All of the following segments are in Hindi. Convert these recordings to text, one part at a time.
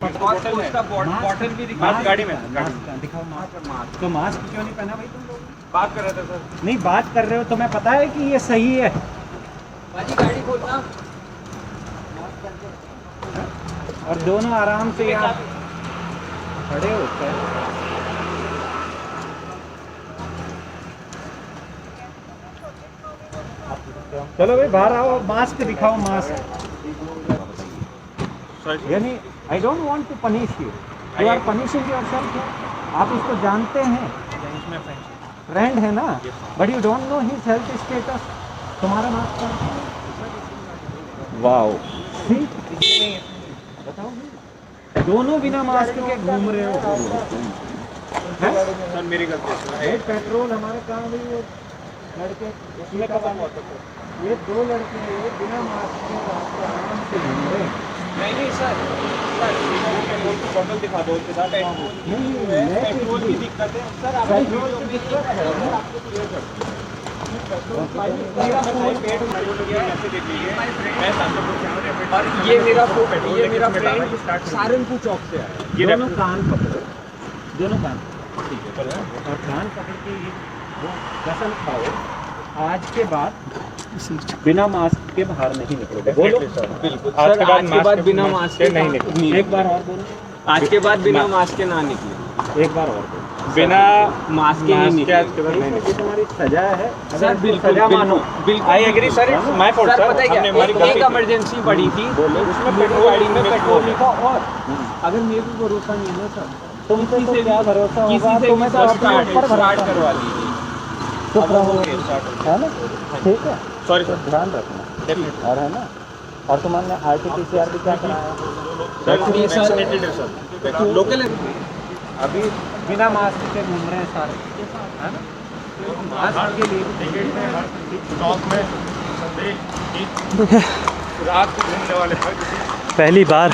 बॉटल भी दिखा गाड़ी में दिखाओ मास्क। तो मास्क क्यों नहीं पहना भाई तुम लोग? बात कर रहे थे सर। नहीं बात कर रहे हो तो मैं पता है कि ये सही है। भाजी गाड़ी खोलना। और दोनों आराम से यहाँ खड़े होते हैं। चलो भाई बाहर आओ, मास्क दिखाओ मास्क। यानी I don't want to punish you, you are punishing yourself. आप इसको जानते हैं, फ्रेंड है ना, but you don't know his health status. तुम्हारा मास्क वाओ बताओ, दोनों बिना मास्क के घूम रहे हो। सर मेरी गलती है। पेट्रोल हमारे कहाँ गई वो लड़के, उसमें ये दो लड़के बिना मास्क के रास्ते आराम से घूम रहे हैं। नहीं सर, पेट्रोल की बोतल दिखा दो उसके साथ। पेट्रोल की दिक्कत है सर, पेट्रोल की दिक्कत है। और ये मेरा फ्रेंड सहारनपुर चौक से आया। दोनों कान पकड़ो, दोनों कान और कान पकड़ के ये वो कसम खाओ आज के बाद बिना मास्क के बाहर नहीं निकलोगे। बोलो बिल्कुल आज के बाद बिना मास्क के नहीं निकलो। एक बार और बोलो, आज के बाद बिना मास्क के ना निकले। एक बार और बोलो, बिना मास्क के नहीं निकले। आज के बाद नहीं निकले। तुम्हारी सजा है सर, बिल्कुल सजा मानो। I agree sir, it's my fault sir. पता है क्या, एक इमरजेंसी पड़ी थी, उसमें पेट्रोल गाड़ी में पेट्रोल लिखा। और अगर मेरे को भरोसा नहीं है सर, तुम पे तो क्या भरोसा होगा, किसी से तुम्हें तो अपने ऊपर स्टार्ट भरोसा करवा लीजिए। चुप रहो, है ना, ठीक है, सॉरी सर, ध्यान रखना। और है ना, और तुम्हारे RT-PCR भी क्या कराया? सर लोकल है। अभी बिना मास्क के घूम रहे हैं सारे, है ना। मास्क के लिए स्टॉक में रात को घूमने वाले पहली बार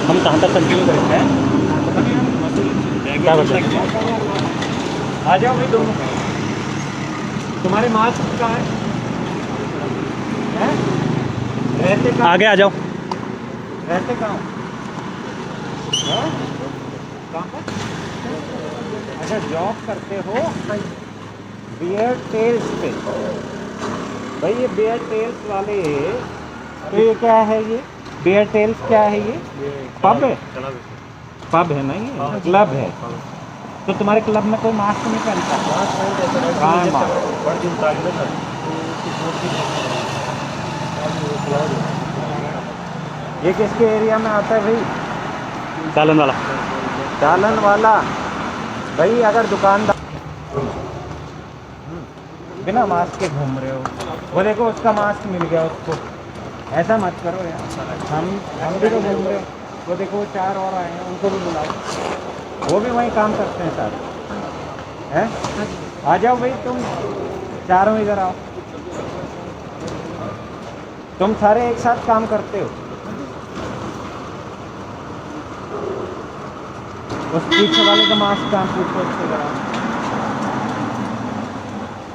हम कहाँ तक कंटिन्यू करेंगे? क्या बता? आ जाओ भाई दोनों। तुम्हारे मास्क कहाँ है? रहते कहाँ? आगे आ जाओ। रहते कहाँ? कहाँ पर? अच्छा जॉब करते हो बियर टेल्स पे। भाई ये बियर टेल्स वाले, तो ये क्या है? ये बियर टेल्स क्या है? ये पब है, पब है ना, ये क्लब है। तो तुम्हारे क्लब में कोई मास्क नहीं पहनता? कहाँ है मास्क? ये किसके एरिया में आता है भाई? चालन वाला। चालन वाला भाई, अगर दुकानदार बिना मास्क के घूम रहे हो, वो देखो उसका मास्क मिल गया उसको, ऐसा मत करो यार। हम भी तो घूम रहे, वो देखो 4 और आए हैं, उनको भी बुलाओ, वो भी वहीं काम करते हैं सारे, हैं? आ जाओ भाई, तुम चारों इधर आओ। तुम सारे एक साथ काम करते हो। उस पीछे वाले का मास्क काम पूछो उससे जरा।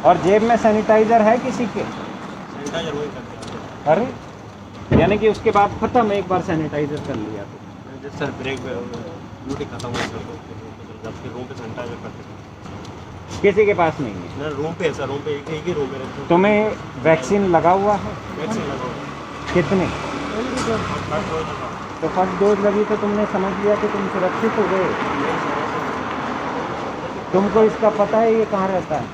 और जेब में सैनिटाइजर है किसी के? सैनिटाइजर वही करते हैं। अरे यानी कि उसके बाद खत्म, एक बार सैनिटाइजर कर लिया तो सर ब्रेक ड्यूटी खत्म हुआ सर, जब फिर रूम पे सैनिटाइजर करते थे। किसी के पास नहीं है? ना रूम पे है सर, रूम पे एक ही रूम में रहते हैं। तुम्हें वैक्सीन लगा हुआ है? वैक्सीन लगा हुआ है। कितने? तो फर्स्ट डोज लगी तो तुमने समझ लिया कि तुम सुरक्षित हो गए। तुमको इसका पता है ये कहाँ रहता है?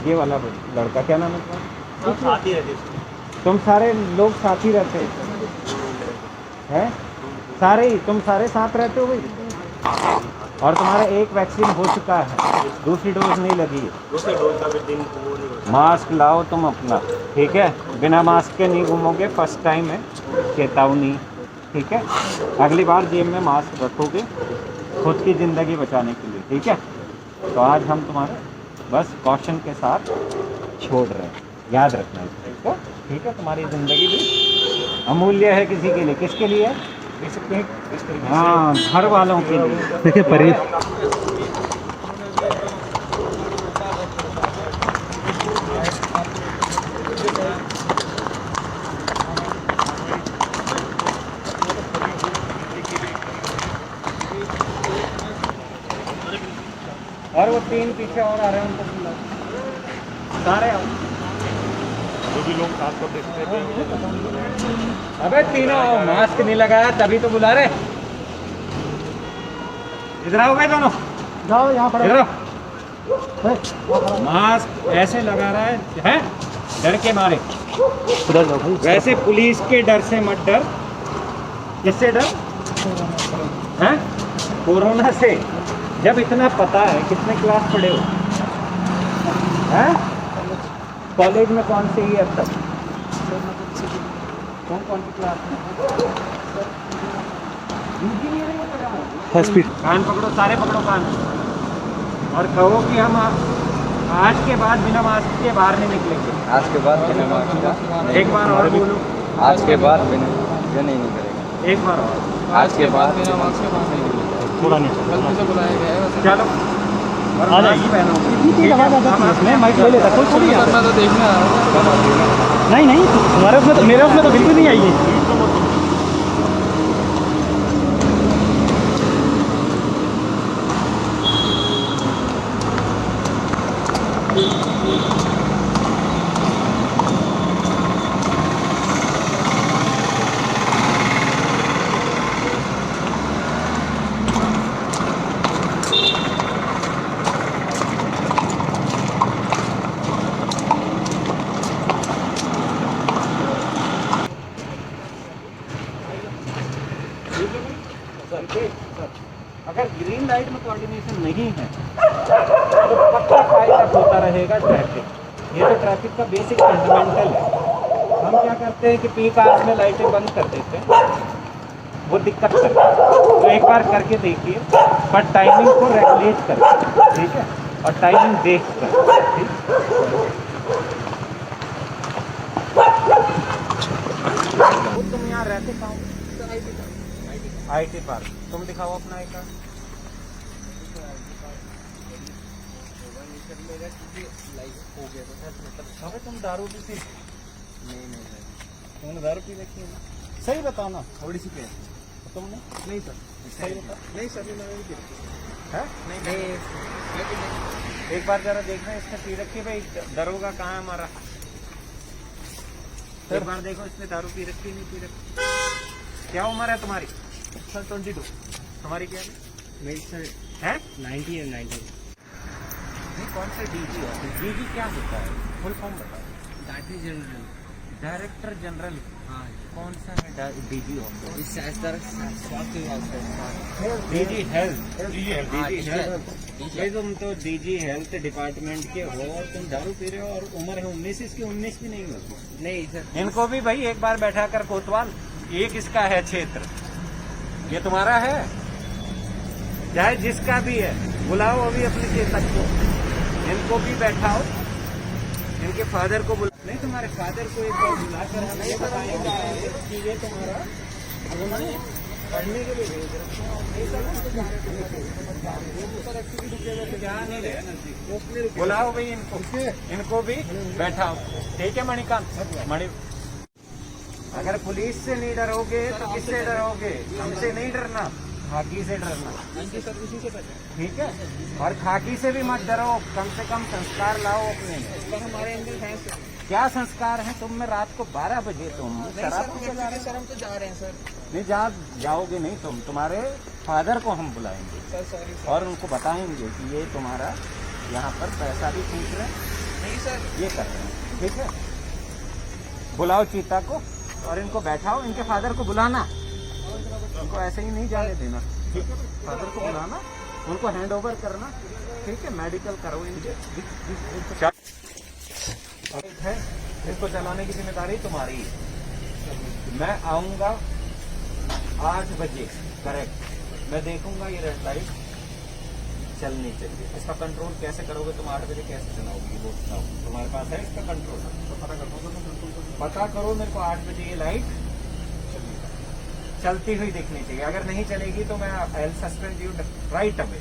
ये वाला लड़का, क्या नाम है तुम्हारा? साथ ही रहते तुम सारे लोग साथ ही रहते हैं? सारे ही तुम सारे साथ रहते हो भाई? और तुम्हारा एक वैक्सीन हो चुका है, दूसरी डोज नहीं लगी है। दूसरे डोज का भी दिन वो नहीं मास्क लाओ तुम अपना, ठीक है? बिना मास्क के नहीं घूमोगे, फर्स्ट टाइम है, चेतावनी, ठीक है? अगली बार जेब में मास्क रखोगे खुद की ज़िंदगी बचाने के लिए, ठीक है? तो आज हम तुम्हारे बस कॉशन के साथ छोड़ रहे हैं, याद रखना इस चीज़ को, ठीक है? तुम्हारी ज़िंदगी भी अमूल्य है किसी के लिए, किसके लिए? हाँ, घर वालों के लिए। देखिए परहेज और वो 3 पीछे और आ रहे हैं, उनको बुलाओ। सारे आओ। जो भी लोग साथ को देखते थे अबे तीनों आओ, मास्क नहीं लगाया तभी तो बुला रहे। इधर आओ भाई दोनों, जाओ यहाँ पर इधर आओ। मास्क ऐसे लगा रहा है डर के मारे। उधर जाओ भाई। वैसे पुलिस के डर से मत डर। किससे डर है? कोरोना से। जब इतना पता है, कितने क्लास पढ़े हो? हैं? कॉलेज में कौन सी है अब तक? कौन सी क्लास में? स्पीड कान पकड़ो, सारे पकड़ो कान, और कहो कि हम आज के बाद बिना मास्क के बाहर नहीं निकलेंगे। आज के बाद बिना मास्क का एक बार और बोलो। आज के बाद बिना ये नहीं करेगा। एक बार और। आज के बाद बिना मास्क के बाहर नहीं निकलेंगे। थोड़ा नहीं गलती से बुलाया गया है वैसे। चलो और आ मास्क जाइए। पहनो। इतनी तेज आवाज़ आ जाती है इसमें, माइक ले लेता कोई थोड़ी आता मैं तो देखने आ रहा हूँ। नहीं नहीं, तुम्हारे उसमें तो, मेरे उसमें तो बिल्कुल नहीं आएगी। अगर ग्रीन लाइट में कोऑर्डिनेशन नहीं है तो पक्का फायदा होता रहेगा ट्रैफिक। ये तो ट्रैफिक का बेसिक फंडामेंटल है। हम क्या करते हैं कि पीक आवर्स में लाइटें बंद कर देते हैं, वो दिक्कत करता है। तो एक बार करके देखिए, पर टाइमिंग को रेगुलेट करके, ठीक है? और टाइमिंग देख कर, ठीक? तुम यहाँ रहते कहाँ हो? IT park. तुम दिखाओ अपना आई कार्ड। अबे तुम दारू भी पी? तुमने दारू पी रखी है ना? सही बताओ ना। थोड़ी सी पे तुमने? नहीं सर, सही बता। नहीं सर, मैंने नहीं किया। है? नहीं एक बार जरा देखना इसने पी रखी है भाई। दरोगा कहाँ है हमारा? एक बार देखो इसने दारू पी रखी है, नहीं पी रखी? क्या उम्र है तुम्हारी? सर 22। तुम्हारी क्या है? नहीं सर, है? 90 है 90। नहीं, कौन सा DG है? DG क्या होता है? फुल फॉर्म बताओ। Director general. Director general. हाँ, कौन सा है DG ऑफिस? इस स्वास्थ्य विभाग से। DG health. हाँ, DG हेल्थ। DG भाई तुम तो DG हेल्थ डिपार्टमेंट के हो और तुम दारू पी रहे हो, और उम्र है 19, इसकी 19 भी नहीं होती। नहीं सर, इनको भी भाई एक बार बैठा कर कोतवाल, ये किसका है क्षेत्र? ये तुम्हारा है? चाहे जिसका भी है, बुलाओ अभी अपने चेतक को, इनको भी बैठाओ, इनके फादर को बुला। नहीं, तुम्हारे फादर को एक बार बुलाकर हमें ये बताएंगे कि ये तुम्हारा पढ़ने के लिए भेज रखा है। बुलाओ भाई इनको भी बैठाओ, ठीक है? मणिकांत, अगर पुलिस से नहीं डरोगे तो किससे डरोगे? हमसे नहीं डरना, खाकी से डरना, ठीक है? और खाकी से भी मत डरो, कम से कम संस्कार लाओ अपने में। हमारे अंदर है सर। क्या संस्कार है तुम में? रात को 12 बजे तुम शराब पी के जा रहे हो? सर हम तो जा रहे हैं सर। नहीं, जाओगे नहीं तुम, तुम्हारे फादर को हम बुलाएंगे सर सॉरी सर। और उनको बताएंगे कि ये तुम्हारा यहाँ पर पैसा भी खींच रहे हैं, नहीं सर। ये कर रहे हैं, ठीक है? बुलाओ चीता को और इनको बैठाओ, इनके फादर को बुलाना, उनको ऐसे ही नहीं जाने देना, ठीक है? फादर को बुलाना, उनको हैंड ओवर करना, ठीक है? मेडिकल करो इनके, है इसको चलाने की जिम्मेदारी तुम्हारी है। मैं आऊंगा 8 बजे करेक्ट, मैं देखूंगा ये रेड लाइट चलनी चाहिए। इसका कंट्रोल कैसे करोगे तुम? 8 बजे कैसे चलाओगी वो बताओ, तुम्हारे पास है इसका कंट्रोल? तो पता करो मेरे को 8 बजे ये लाइट चलती हुई दिखनी चाहिए। अगर नहीं चलेगी तो मैं आई सस्पेंड यू राइट अवे,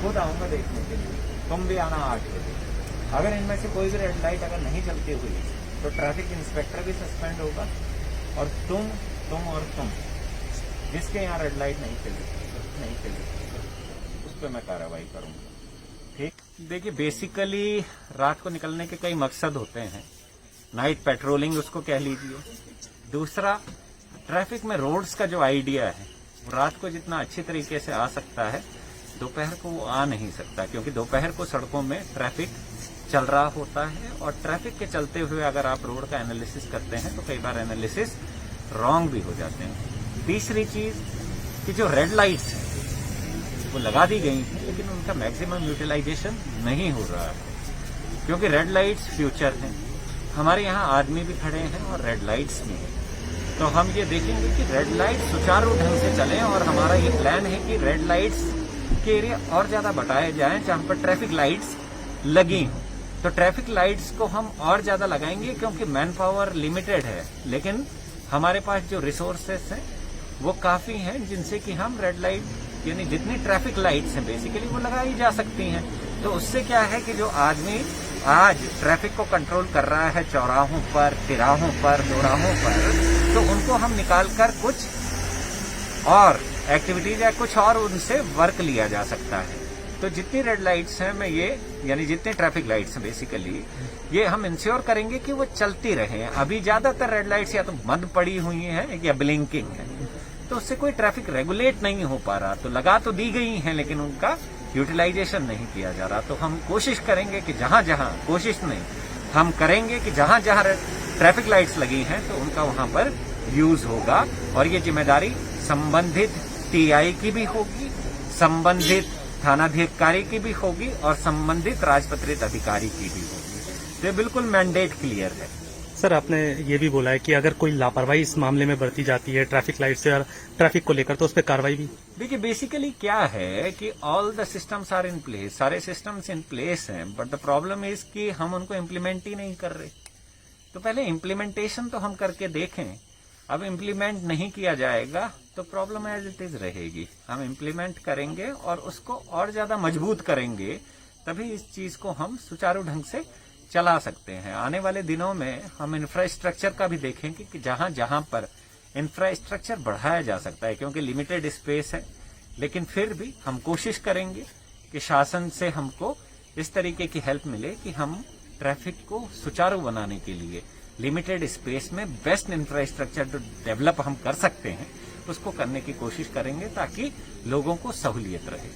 खुद आऊंगा देखने के लिए। तुम भी आना 8 बजे। अगर इनमें से कोई भी रेड लाइट अगर नहीं चलती हुई तो ट्रैफिक इंस्पेक्टर भी सस्पेंड होगा, और तुम जिसके यहाँ रेड लाइट नहीं चली उस पर मैं कार्रवाई करूंगा, ठीक? देखिए, बेसिकली रात को निकलने के कई मकसद होते हैं, नाइट पेट्रोलिंग उसको कह लीजिए। दूसरा, ट्रैफिक में रोड्स का जो आइडिया है, रात को जितना अच्छी तरीके से आ सकता है दोपहर को वो आ नहीं सकता, क्योंकि दोपहर को सड़कों में ट्रैफिक चल रहा होता है, और ट्रैफिक के चलते हुए अगर आप रोड का एनालिसिस करते हैं तो कई बार एनालिसिस रॉन्ग भी हो जाते हैं। तीसरी चीज कि जो रेड लाइट्स हैं वो लगा दी गई हैं, लेकिन उनका मैक्सिमम यूटिलाइजेशन नहीं हो रहा है, क्योंकि रेड लाइट्स फ्यूचर हैं। हमारे यहाँ आदमी भी खड़े हैं और रेड लाइट्स भी हैं, तो हम ये देखेंगे कि रेड लाइट सुचारू ढंग से चलें, और हमारा ये प्लान है कि रेड लाइट्स के एरिया और ज्यादा बढ़ाए जाएं जहां पर ट्रैफिक लाइट्स लगी हों। तो ट्रैफिक लाइट्स को हम और ज्यादा लगाएंगे, क्योंकि मैन पावर लिमिटेड है, लेकिन हमारे पास जो रिसोर्सेस हैं वो काफी हैं, जिनसे कि हम रेड लाइट यानी जितनी ट्रैफिक लाइट्स हैं बेसिकली वो लगाई जा सकती हैं। तो उससे क्या है कि जो आदमी आज ट्रैफिक को कंट्रोल कर रहा है चौराहों पर, तिराहों पर, दोराहों पर, तो उनको हम निकाल कर कुछ और एक्टिविटीज या कुछ और उनसे वर्क लिया जा सकता है। तो जितनी रेड लाइट्स हैं मैं ये यानी जितने ट्रैफिक लाइट्स हैं बेसिकली ये हम इंश्योर करेंगे कि वो चलती रहे। अभी ज्यादातर रेड लाइट्स या तो बंद पड़ी हुई हैं या ब्लिंकिंग है, तो उससे कोई ट्रैफिक रेगुलेट नहीं हो पा रहा। तो लगा तो दी गई हैं लेकिन उनका यूटिलाइजेशन नहीं किया जा रहा। तो हम कोशिश करेंगे कि हम करेंगे कि जहां जहां ट्रैफिक लाइट्स लगी हैं तो उनका वहां पर यूज होगा, और ये जिम्मेदारी संबंधित टीआई की भी होगी, संबंधित थानाधिकारी की भी होगी और संबंधित राजपत्रित अधिकारी की भी होगी। तो ये बिल्कुल मैंडेट क्लियर है। सर, आपने ये भी बोला है कि अगर कोई लापरवाही इस मामले में बरती जाती है ट्रैफिक लाइट से और ट्रैफिक को लेकर, तो उस पर कार्रवाई भी। देखिए, बेसिकली क्या है कि all the systems are in place, सारे सिस्टम्स इन प्लेस हैं, बट द प्रॉब्लम इज कि हम उनको इम्प्लीमेंट ही नहीं कर रहे। तो पहले इम्प्लीमेंटेशन तो हम करके देखें। अब इम्प्लीमेंट नहीं किया जाएगा तो प्रॉब्लम एज इट इज रहेगी। हम इम्प्लीमेंट करेंगे और उसको और ज्यादा मजबूत करेंगे, तभी इस चीज को हम सुचारू ढंग से चला सकते हैं। आने वाले दिनों में हम इंफ्रास्ट्रक्चर का भी देखेंगे कि जहां जहां पर इंफ्रास्ट्रक्चर बढ़ाया जा सकता है, क्योंकि लिमिटेड स्पेस है, लेकिन फिर भी हम कोशिश करेंगे कि शासन से हमको इस तरीके की हेल्प मिले कि हम ट्रैफिक को सुचारू बनाने के लिए लिमिटेड स्पेस में बेस्ट इंफ्रास्ट्रक्चर जो डेवलप हम कर सकते हैं उसको करने की कोशिश करेंगे, ताकि लोगों को सहूलियत रहे।